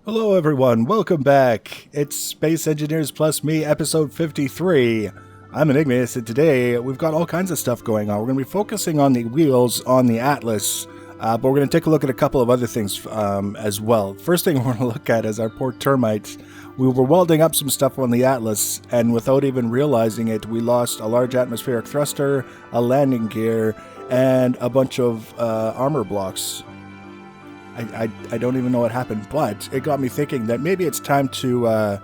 Hello, everyone. Welcome back. It's Space Engineers Plus Me, episode 53. I'm Enigmus, and today we've got all kinds of stuff going on. We're going to be focusing on the wheels on the Atlas, but we're going to take a look at a couple of other things as well. First thing we're going to look at is our poor termites. We were welding up some stuff on the Atlas, and without even realizing it, we lost a large atmospheric thruster, a landing gear, and a bunch of armor blocks. I don't even know what happened, but it got me thinking that maybe it's time to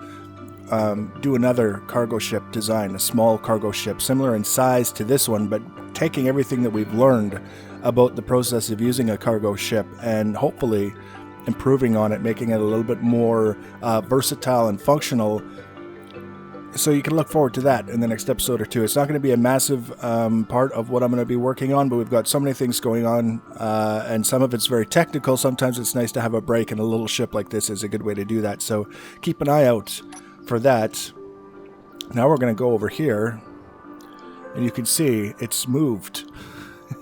do another cargo ship design, a small cargo ship, similar in size to this one, but taking everything that we've learned about the process of using a cargo ship and hopefully improving on it, making it a little bit more versatile and functional. So you can look forward to that in the next episode or two. It's not going to be a massive part of what I'm going to be working on, but we've got so many things going on, and some of it's very technical. Sometimes it's nice to have a break, and a little ship like this is a good way to do that. So keep an eye out for that. Now we're going to go over here, and you can see it's moved.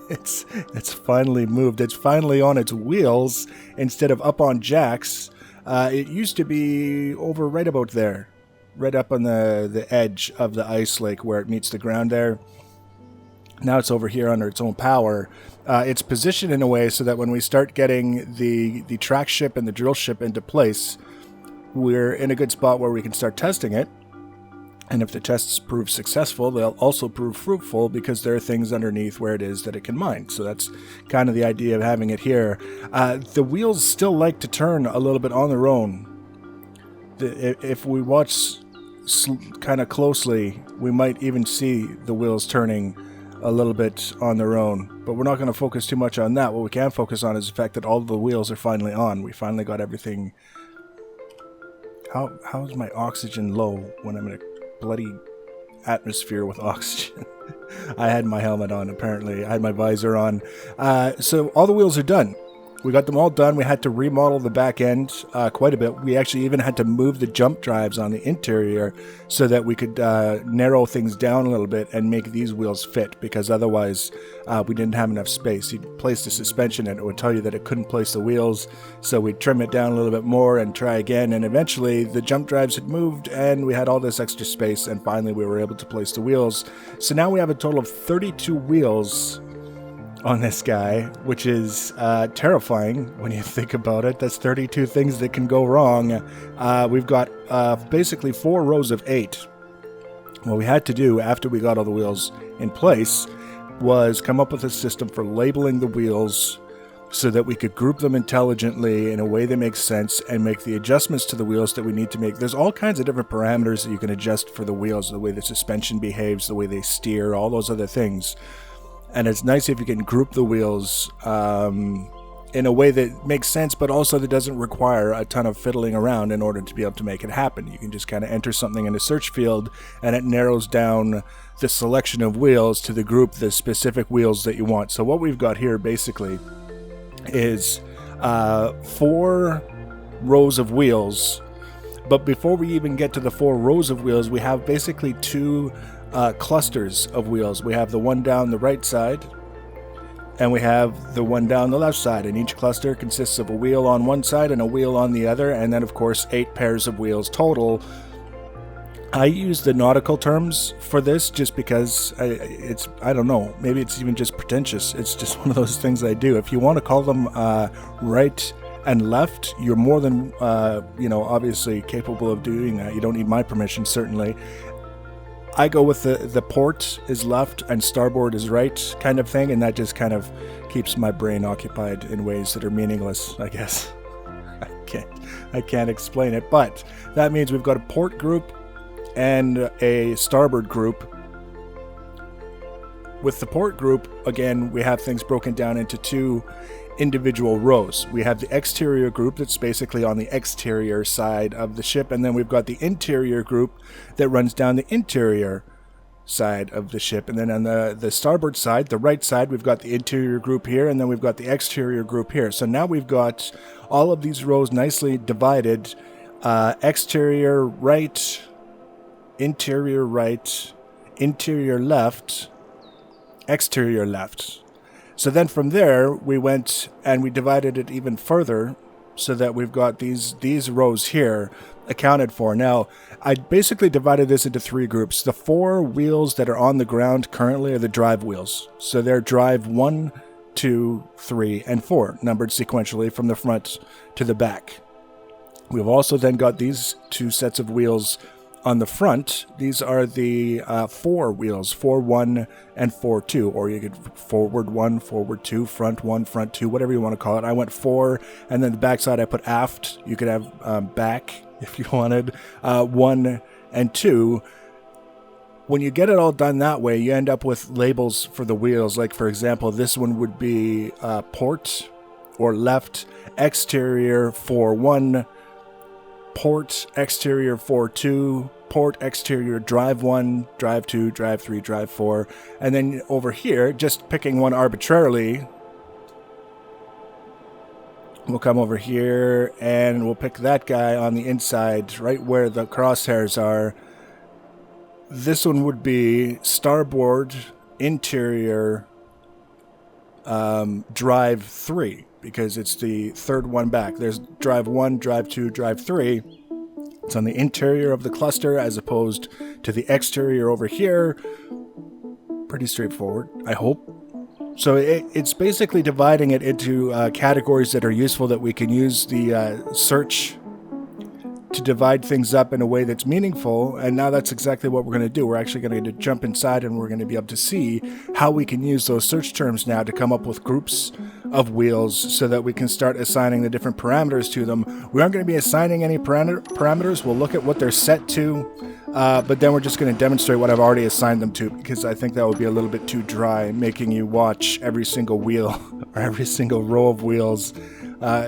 It's finally moved. It's finally on its wheels instead of up on jacks. It used to be over right about there. Right up on the edge of the ice lake where it meets the ground there. Now it's over here under its own power. It's positioned in a way so that when we start getting the track ship and the drill ship into place, we're in a good spot where we can start testing it. And if the tests prove successful, they'll also prove fruitful because there are things underneath where it is that it can mine. So that's kind of the idea of having it here. The wheels still like to turn a little bit on their own. If we watch kind of closely, we might even see the wheels turning a little bit on their own, but we're not going to focus too much on that. What we can focus on is the fact that all the wheels are finally on. We finally got everything. How is my oxygen low when I'm in a bloody atmosphere with oxygen? I had my helmet on, apparently. I had my visor on. So all the wheels are done. We got them all done. We had to remodel the back end quite a bit. We actually even had to move the jump drives on the interior so that we could narrow things down a little bit and make these wheels fit, because otherwise we didn't have enough space. You'd place the suspension and it would tell you that it couldn't place the wheels, so we'd trim it down a little bit more and try again, and eventually the jump drives had moved and we had all this extra space, and finally we were able to place the wheels. So now we have a total of 32 wheels on this guy, which is terrifying when you think about it. That's 32 things that can go wrong. We've got basically 4 rows of 8. What we had to do after we got all the wheels in place was come up with a system for labeling the wheels so that we could group them intelligently in a way that makes sense and make the adjustments to the wheels that we need to make. There's all kinds of different parameters that you can adjust for the wheels, the way the suspension behaves, the way they steer, all those other things. And it's nice if you can group the wheels in a way that makes sense, but also that doesn't require a ton of fiddling around in order to be able to make it happen. You can just kind of enter something in a search field, and it narrows down the selection of wheels to the specific wheels that you want. So what we've got here basically is 4 rows of wheels. But before we even get to the 4 rows of wheels, we have basically 2 clusters of wheels. We have the one down the right side, and we have the one down the left side, and each cluster consists of a wheel on one side and a wheel on the other, and then of course 8 pairs of wheels total. I use the nautical terms for this just because I don't know, maybe it's even just pretentious. It's just one of those things I do. If you want to call them right and left, you're more than obviously capable of doing that. You don't need my permission, certainly. I go with the port is left and starboard is right kind of thing, and that just kind of keeps my brain occupied in ways that are meaningless, I guess. I can't explain it, but that means we've got a port group and a starboard group. With the port group, again, we have things broken down into 2 individual rows. We have the exterior group that's basically on the exterior side of the ship, and then we've got the interior group that runs down the interior side of the ship. And then on the starboard side, the right side, we've got the interior group here, and then we've got the exterior group here. So now we've got all of these rows nicely divided. Exterior right, interior right, interior left, exterior left. So then from there, we went and we divided it even further so that we've got these rows here accounted for. Now, I basically divided this into 3 groups. The 4 wheels that are on the ground currently are the drive wheels. So they're drive 1, 2, 3, and 4, numbered sequentially from the front to the back. We've also then got these 2 sets of wheels on the front. These are the 4 wheels, 4-1 and 4-2, or you could forward 1, forward 2, front 1, front 2, whatever you want to call it. I went 4, and then the back side I put aft. You could have back if you wanted, 1 and 2. When you get it all done that way, you end up with labels for the wheels. Like, for example, this one would be port or left exterior 4-1, port exterior 4-2, port exterior drive 1, drive 2, drive 3, drive 4. And then over here, just picking one arbitrarily, we'll come over here and we'll pick that guy on the inside, right where the crosshairs are. This one would be starboard interior drive 3, because it's the third one back. There's drive 1, drive 2, drive 3. It's on the interior of the cluster as opposed to the exterior over here. Pretty straightforward, I hope. So it's basically dividing it into categories that are useful, that we can use the search to divide things up in a way that's meaningful. And now that's exactly what we're going to do. We're actually going to jump inside and we're going to be able to see how we can use those search terms now to come up with groups of wheels so that we can start assigning the different parameters to them. We aren't going to be assigning any parameters. We'll look at what they're set to, but then we're just going to demonstrate what I've already assigned them to, because I think that would be a little bit too dry, making you watch every single wheel or every single row of wheels,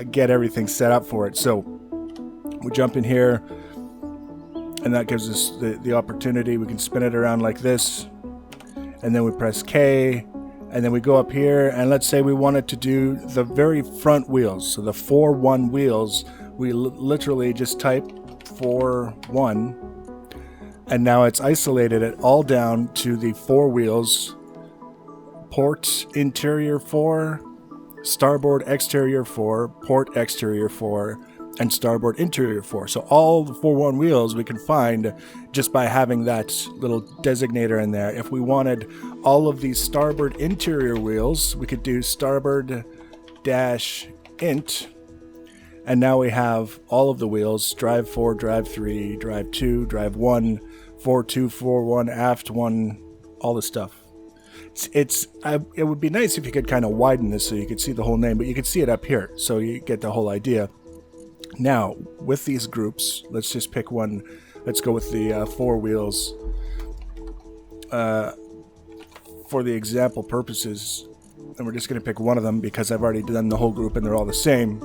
get everything set up for it. So we jump in here, and that gives us the opportunity. We can spin it around like this, and then we press K, and then we go up here, and let's say we wanted to do the very front wheels, so the 4-1 wheels. We literally just type 4-1, and now it's isolated it all down to the 4 wheels: port interior 4, starboard exterior 4, port exterior 4, and starboard interior 4. So all the 4-1 wheels we can find just by having that little designator in there. If we wanted all of these starboard interior wheels, we could do starboard dash int, and now we have all of the wheels: drive 4, drive 3, drive 2, drive 1, 4-2, 4-1, aft 1, all this stuff. It would be nice if you could kind of widen this so you could see the whole name, but you can see it up here, so you get the whole idea. Now, with these groups, let's just pick one. Let's go with the 4 wheels for the example purposes. And we're just going to pick one of them because I've already done the whole group and they're all the same.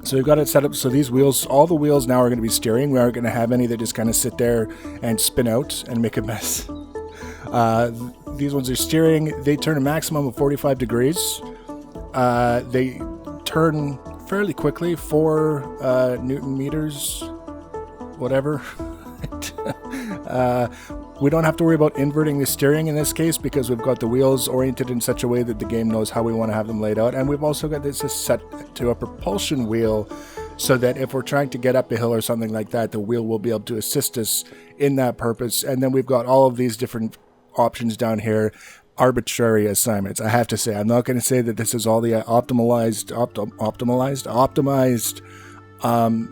So we've got it set up. So these wheels, all the wheels now are going to be steering. We aren't going to have any that just kind of sit there and spin out and make a mess. These ones are steering. They turn a maximum of 45 degrees. They turn fairly quickly, 4 Newton meters, whatever. We don't have to worry about inverting the steering in this case because we've got the wheels oriented in such a way that the game knows how we want to have them laid out. And we've also got this set to a propulsion wheel so that if we're trying to get up a hill or something like that, the wheel will be able to assist us in that purpose. And then we've got all of these different options down here. Arbitrary assignments. I have to say, I'm not going to say that this is all the optimized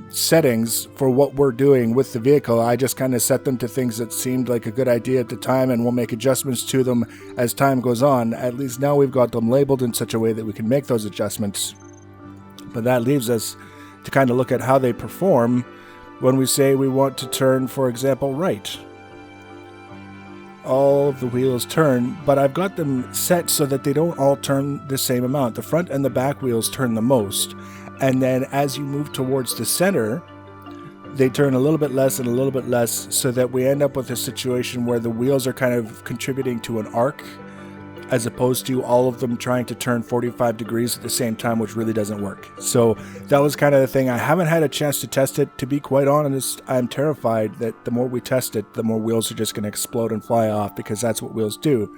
settings for what we're doing with the vehicle. I just kind of set them to things that seemed like a good idea at the time, and we'll make adjustments to them as time goes on. At least now we've got them labeled in such a way that we can make those adjustments. But that leaves us to kind of look at how they perform when we say we want to turn, for example, right. All of the wheels turn, but I've got them set so that they don't all turn the same amount. The front and the back wheels turn the most. And then as you move towards the center, they turn a little bit less and a little bit less, so that we end up with a situation where the wheels are kind of contributing to an arc, as opposed to all of them trying to turn 45 degrees at the same time, which really doesn't work. So that was kind of the thing. I haven't had a chance to test it. To be quite honest, I'm terrified that the more we test it, the more wheels are just going to explode and fly off, because that's what wheels do.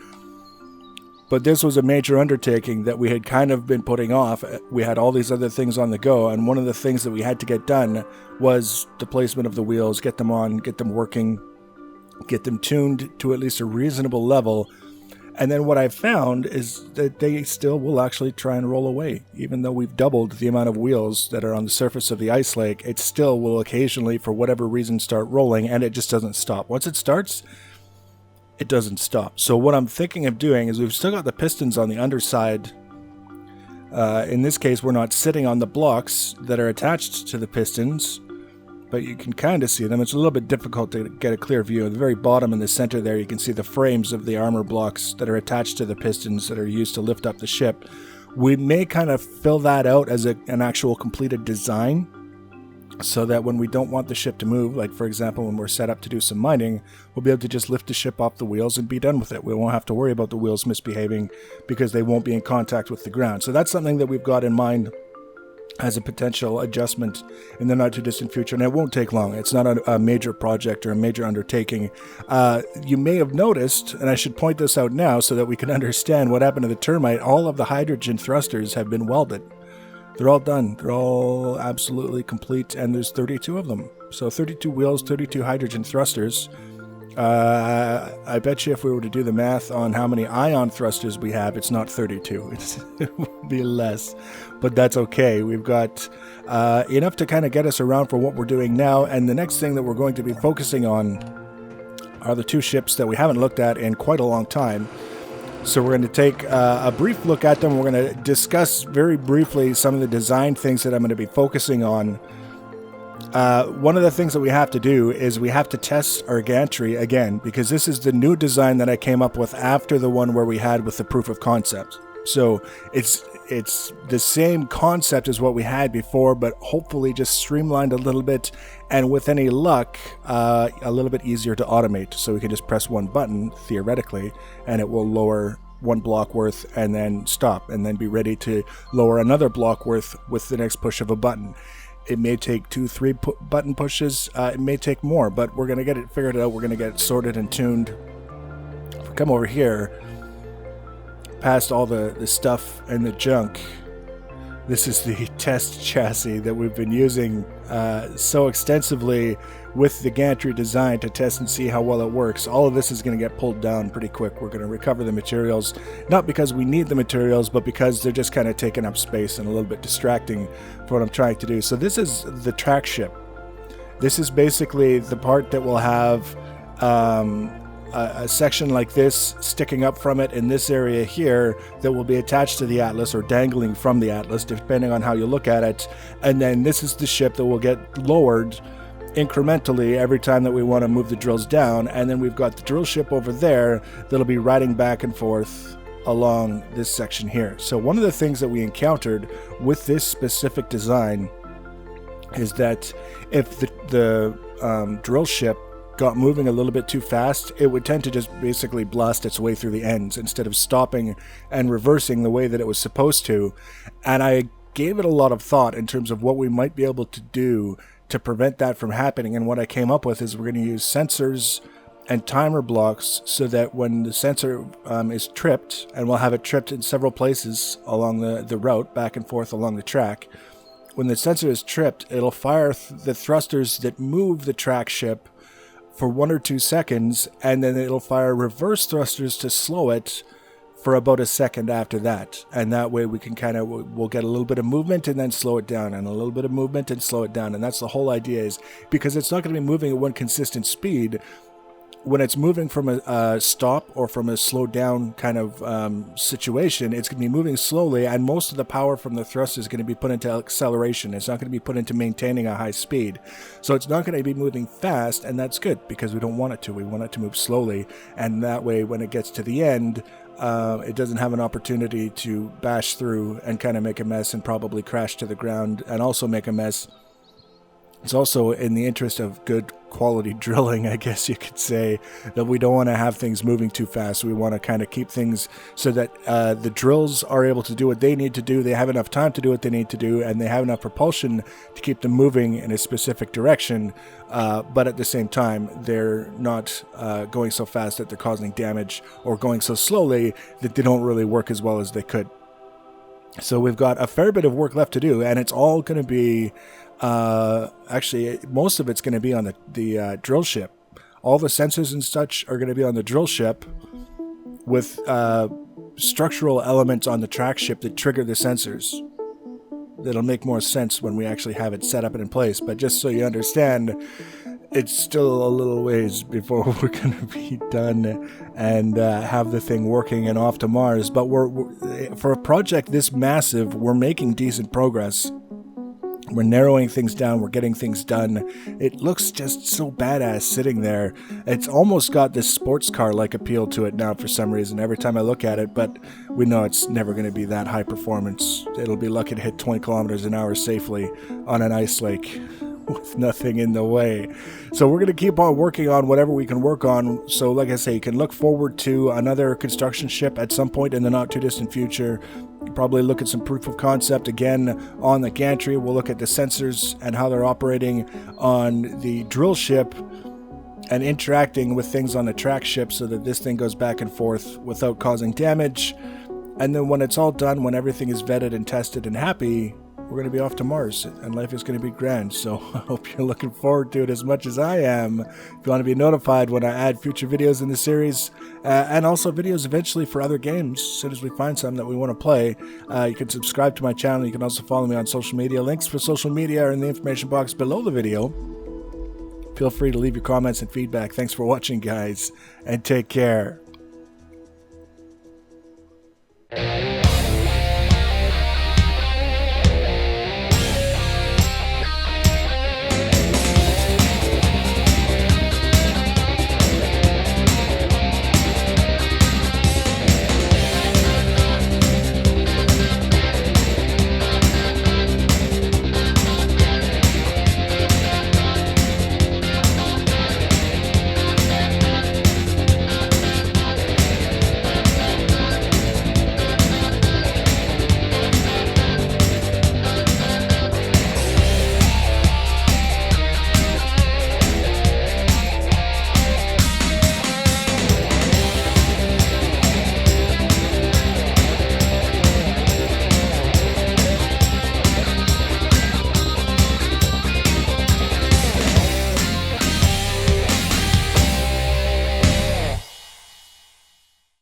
But this was a major undertaking that we had kind of been putting off. We had all these other things on the go, and one of the things that we had to get done was the placement of the wheels, get them on, get them working, get them tuned to at least a reasonable level. And then what I found is that they still will actually try and roll away. Even though we've doubled the amount of wheels that are on the surface of the ice lake, it still will occasionally, for whatever reason, start rolling, and it just doesn't stop. Once it starts, it doesn't stop. So what I'm thinking of doing is we've still got the pistons on the underside. In this case, we're not sitting on the blocks that are attached to the pistons, but you can kind of see them. It's a little bit difficult to get a clear view. At the very bottom in the center there, you can see the frames of the armor blocks that are attached to the pistons that are used to lift up the ship. We may kind of fill that out as an actual completed design, so that when we don't want the ship to move, like for example when we're set up to do some mining, we'll be able to just lift the ship off the wheels and be done with it. We won't have to worry about the wheels misbehaving because they won't be in contact with the ground. So that's something that we've got in mind as a potential adjustment in the not too distant future, and it won't take long. It's not a major project or a major undertaking. You may have noticed, and I should point this out now so that we can understand what happened to the Termite, all of the hydrogen thrusters have been welded. They're all done. They're all absolutely complete, and there's 32 of them. So 32 wheels, 32 hydrogen thrusters. I bet you if we were to do the math on how many ion thrusters we have, it's not 32. It would be less, but that's okay. We've got enough to kind of get us around for what we're doing now, and the next thing that we're going to be focusing on are the two ships that we haven't looked at in quite a long time. So we're going to take a brief look at them. We're going to discuss very briefly some of the design things that I'm going to be focusing on. One of the things that we have to do is we have to test our gantry again, because this is the new design that I came up with after the one where we had with the proof of concept. So it's the same concept as what we had before, but hopefully just streamlined a little bit, and with any luck, a little bit easier to automate. So we can just press one button, theoretically, and it will lower one block worth and then stop, and then be ready to lower another block worth with the next push of a button. It may take 2-3 button pushes. It may take more, but we're going to get it figured out. We're going to get it sorted and tuned. If we come over here, past all the stuff and the junk, this is the test chassis that we've been using so extensively with the gantry design to test and see how well it works. All of this is going to get pulled down pretty quick. We're going to recover the materials, not because we need the materials, but because they're just kind of taking up space and a little bit distracting for what I'm trying to do. So this is the track ship. This is basically the part that will have a section like this sticking up from it in this area here that will be attached to the Atlas or dangling from the Atlas, depending on how you look at it. And then this is the ship that will get lowered incrementally every time that we want to move the drills down. And then we've got the drill ship over there that'll be riding back and forth along this section here. So one of the things that we encountered with this specific design is that if the drill ship got moving a little bit too fast, it would tend to just basically blast its way through the ends instead of stopping and reversing the way that it was supposed to. And I gave it a lot of thought in terms of what we might be able to do to prevent that from happening. And what I came up with is we're going to use sensors and timer blocks so that when the sensor is tripped, and we'll have it tripped in several places along the route, back and forth along the track, when the sensor is tripped, it'll fire the thrusters that move the track ship for 1 or 2 seconds, and then it'll fire reverse thrusters to slow it for about a second after that. And that way we can we'll get a little bit of movement and then slow it down, and a little bit of movement and slow it down. And that's the whole idea, is because it's not going to be moving at one consistent speed. When it's moving from a stop or from a slow down kind of situation, it's going to be moving slowly, and most of the power from the thrust is going to be put into acceleration. It's not going to be put into maintaining a high speed. So it's not going to be moving fast, and that's good because we don't want it to. We want it to move slowly, and that way when it gets to the end, it doesn't have an opportunity to bash through and kind of make a mess and probably crash to the ground and also make a mess. It's also in the interest of good quality drilling, I guess you could say, that we don't want to have things moving too fast. We want to kind of keep things so that the drills are able to do what they need to do. They have enough time to do what they need to do, and they have enough propulsion to keep them moving in a specific direction. But at the same time, they're not going so fast that they're causing damage, or going so slowly that they don't really work as well as they could. So we've got a fair bit of work left to do, and it's all going to be, actually, most of it's going to be on the drill ship. All the sensors and such are going to be on the drill ship, with structural elements on the track ship that trigger the sensors. That'll make more sense when we actually have it set up and in place, but just so you understand, it's still a little ways before we're going to be done and have the thing working and off to Mars. But we're for a project this massive, we're making decent progress. We're narrowing things down. We're getting things done. It looks just so badass sitting there. It's almost got this sports car-like appeal to it now for some reason every time I look at it, but we know it's never going to be that high performance. It'll be lucky to hit 20 kilometers an hour safely on an ice lake with nothing in the way. So we're going to keep on working on whatever we can work on. So like I say, you can look forward to another construction ship at some point in the not too distant future. Probably look at some proof of concept again on the gantry. We'll look at the sensors and how they're operating on the drill ship and interacting with things on the track ship so that this thing goes back and forth without causing damage. And then when it's all done, when everything is vetted and tested and happy, we're going to be off to Mars, and life is going to be grand. So I hope you're looking forward to it as much as I am. If you want to be notified when I add future videos in the series, and also videos eventually for other games, as soon as we find some that we want to play, you can subscribe to my channel. You can also follow me on social media. Links for social media are in the information box below the video. Feel free to leave your comments and feedback. Thanks for watching, guys, and take care.